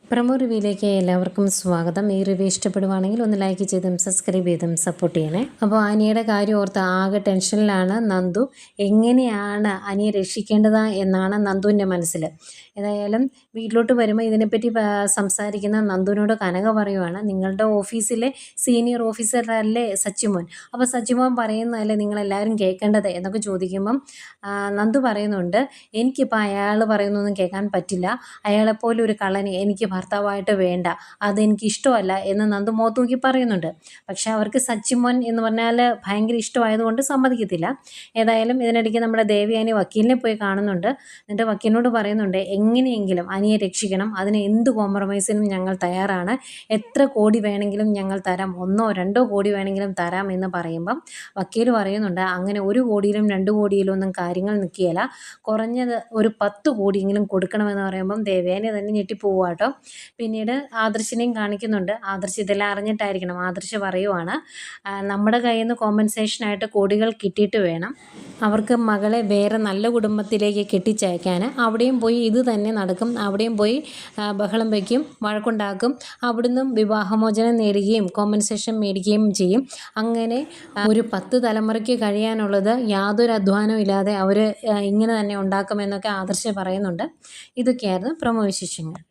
Promo റിവ്യൂയിലേക്ക് എല്ലാവർക്കും സ്വാഗതം. ഈ റിവ്യൂ ഇഷ്ടപ്പെടുവാണെങ്കിൽ ഒന്ന് ലൈക്ക് ചെയ്തും സബ്സ്ക്രൈബ് ചെയ്തും സപ്പോർട്ട് ചെയ്യണേ. അപ്പോൾ അനിയുടെ കാര്യം ഓർത്ത് ആകെ ടെൻഷനിലാണ് നന്ദു. എങ്ങനെയാണ് അനിയെ രക്ഷിക്കേണ്ടത് എന്നാണ് നന്ദുവിൻ്റെ മനസ്സിൽ. ഏതായാലും വീട്ടിലോട്ട് വരുമ്പോൾ ഇതിനെപ്പറ്റി സംസാരിക്കുന്ന നന്ദുവിനോട് കനക പറയുവാണ്, നിങ്ങളുടെ ഓഫീസിലെ സീനിയർ ഓഫീസറല്ലേ സച്ചിമോൻ, അപ്പോൾ സച്ചിമോൻ പറയുന്നതല്ലേ നിങ്ങളെല്ലാവരും കേൾക്കേണ്ടത് എന്നൊക്കെ ചോദിക്കുമ്പം നന്ദു പറയുന്നുണ്ട്, എനിക്കിപ്പോൾ അയാൾ പറയുന്നൊന്നും കേൾക്കാൻ പറ്റില്ല. അയാളെപ്പോലെ ഒരു കള്ളനെ എനിക്ക് ഭർത്താവായിട്ട് വേണ്ട, അതെനിക്ക് ഇഷ്ടമല്ല എന്ന് നന്ദു മുഖത്ത് നോക്കി പറയുന്നുണ്ട്. പക്ഷെ അവർക്ക് സച്ചിമോൻ എന്ന് പറഞ്ഞാൽ ഭയങ്കര ഇഷ്ടമായതുകൊണ്ട് സമ്മതിക്കത്തില്ല. ഏതായാലും ഇതിനിടയ്ക്ക് നമ്മുടെ ദേവയാനി വക്കീലിനെ പോയി കാണുന്നുണ്ട്. എന്നിട്ട് വക്കീലിനോട് പറയുന്നുണ്ട്, എങ്ങനെയെങ്കിലും അനിയെ രക്ഷിക്കണം, അതിന് എന്ത് കോംപ്രമൈസിനും ഞങ്ങൾ തയ്യാറാണ്, എത്ര കോടി വേണമെങ്കിലും ഞങ്ങൾ തരാം, 1-2 കോടി വേണമെങ്കിലും തരാം എന്ന് പറയുമ്പം വക്കീൽ പറയുന്നുണ്ട്, അങ്ങനെ 1 കോടിയിലും 2 കോടിയിലും ഒന്നും കാര്യങ്ങൾ നിൽക്കുകയില്ല, കുറഞ്ഞത് ഒരു 10 കോടിയെങ്കിലും കൊടുക്കണമെന്ന് പറയുമ്പം ദേവയാനി തന്നെ ഞെട്ടിപ്പോവുക കേട്ടോ. പിന്നീട് ആദർശിനെയും കാണിക്കുന്നുണ്ട്. ആദർശ് ഇതെല്ലാം അറിഞ്ഞിട്ടായിരിക്കണം. ആദർശ് പറയുവാണ്, നമ്മുടെ കയ്യിൽ നിന്ന് കോമ്പൻസേഷനായിട്ട് കോടികൾ കിട്ടിയിട്ട് വേണം അവർക്ക് മകളെ വേറെ നല്ല കുടുംബത്തിലേക്ക് കെട്ടിച്ചയക്കാൻ. അവിടെയും പോയി ഇത് തന്നെ നടക്കും, അവിടെയും പോയി ബഹളം വയ്ക്കും, വഴക്കുണ്ടാക്കും, അവിടുന്ന് വിവാഹമോചനം നേടുകയും കോമ്പൻസേഷൻ മേടിക്കുകയും ചെയ്യും. അങ്ങനെ ഒരു 10 തലമുറയ്ക്ക് കഴിയാനുള്ളത് യാതൊരു അധ്വാനവും ഇല്ലാതെ അവർ ഇങ്ങനെ തന്നെ ഉണ്ടാക്കുമെന്നൊക്കെ ആദർശ് പറയുന്നുണ്ട്. ഇതൊക്കെയായിരുന്നു പ്രമോ വിശേഷങ്ങൾ.